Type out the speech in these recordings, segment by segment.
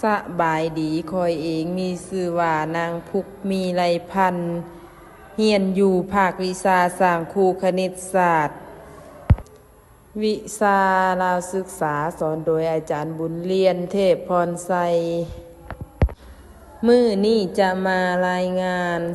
สบายดีคอยเองมีชื่อว่านางพุกมีไลพันธ์เฮียนอยู่ภาควิชาสร้างครูคณิตศาสตร์วิชาลาวศึกษาสอนโดยอาจารย์บุญเรียนเทพพรไซมื้อนี้จะมารายงาน4.1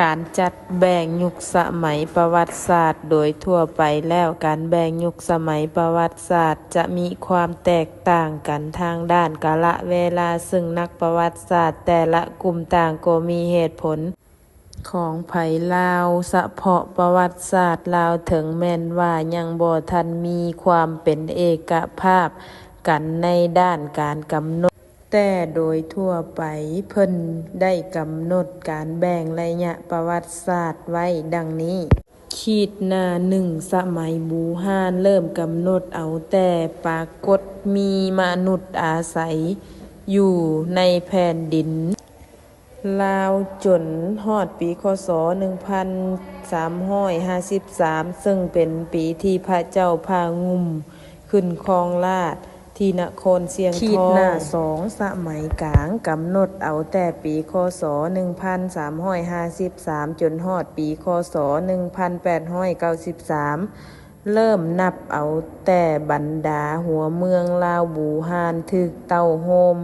การจัดแบ่งยุคสมัยประวัติศาสตร์โดยทั่วไปแล้วการแบ่งยุคสมัยประวัติศาสตร์จะมีความแตกต่างกันทางด้านกาลเวลาซึ่งนักประวัติศาสตร์แต่ละกลุ่มต่างก็มีเหตุผลของไผลาวเฉพาะประวัติศาสตร์ลาวถึงแม้นว่ายังบ่ทันมีความเป็นเอกภาพกันในด้านการกำหนดแต่โดยทั่วไปเพิ่นได้กำหนดการแบ่งระยะประวัติศาสตร์ไว้ดังนี้ขีดหน้า1สมัยบูฮานเริ่มกำหนดเอาแต่ปรากฏมีมนุษย์อาศัยอยู่ในแผ่นดินลาวจนฮอดปีคศ1353ซึ่งเป็นปีที่พระเจ้าพางุ่มขึ้นครองราชย์ที่นครเชียงทองขีดหน้า2สมัยกลางกำหนดเอาแต่ปีคศ1353จนฮอดปีคศ1893เริ่มนับเอาแต่บรรดาหัวเมืองลาวบูฮานถูกเต้าโฮม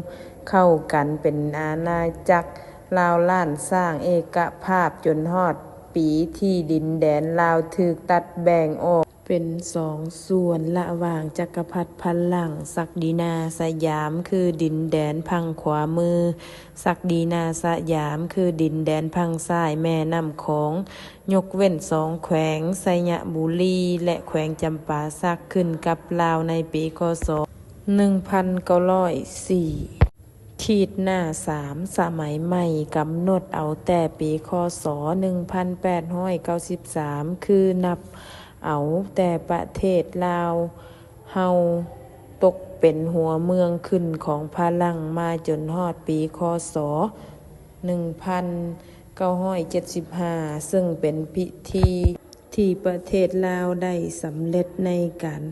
เข้ากันเป็นอาณาจักรลาวล้านสร้างเอกภาพจนฮอดปีที่ดินแดนลาวถูกตัดแบ่งออกเป็น2ส่วนระหว่างจักรพรรดิพลังศักดินาสยามคือดินแดนพังขวามือศักดินาสยามคือดินแดนพังซ้ายแม่น้ำของยกเว้น2แขวงไสยบุรีและแขวงจำปาสักขึ้นกับลาวในปีคศ1904ขีดหน้า3สมัยใหม่กำหนดเอาแต่ปีคศ1893คือนับเอาแต่ประเทศลาวเฮาตกเป็นหัวเมืองขึ้นของพลังมาจนฮอดปีคศ1975ซึ่งเป็นพิธีที่ประเทศลาวได้สำเร็จในการ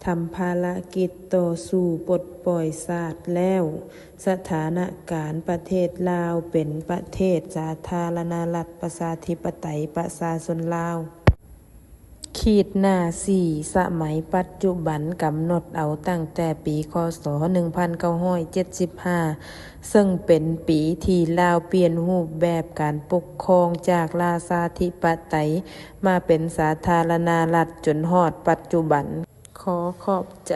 ทำภารกิจต่อสู้ปลดปล่อยชาติแล้วสถานะการประเทศลาวเป็นประเทศสาธารณรัฐประชาธิปไตยประชาชนลาวขีดหน้า4สมัยปัจจุบันกำหนดเอาตั้งแต่ปีคศ1975ซึ่งเป็นปีที่ลาวเปลี่ยนรูปแบบการปกครองจากราชาธิปไตยมาเป็นสาธารณรัฐจนฮอดปัจจุบันขอขอบใจ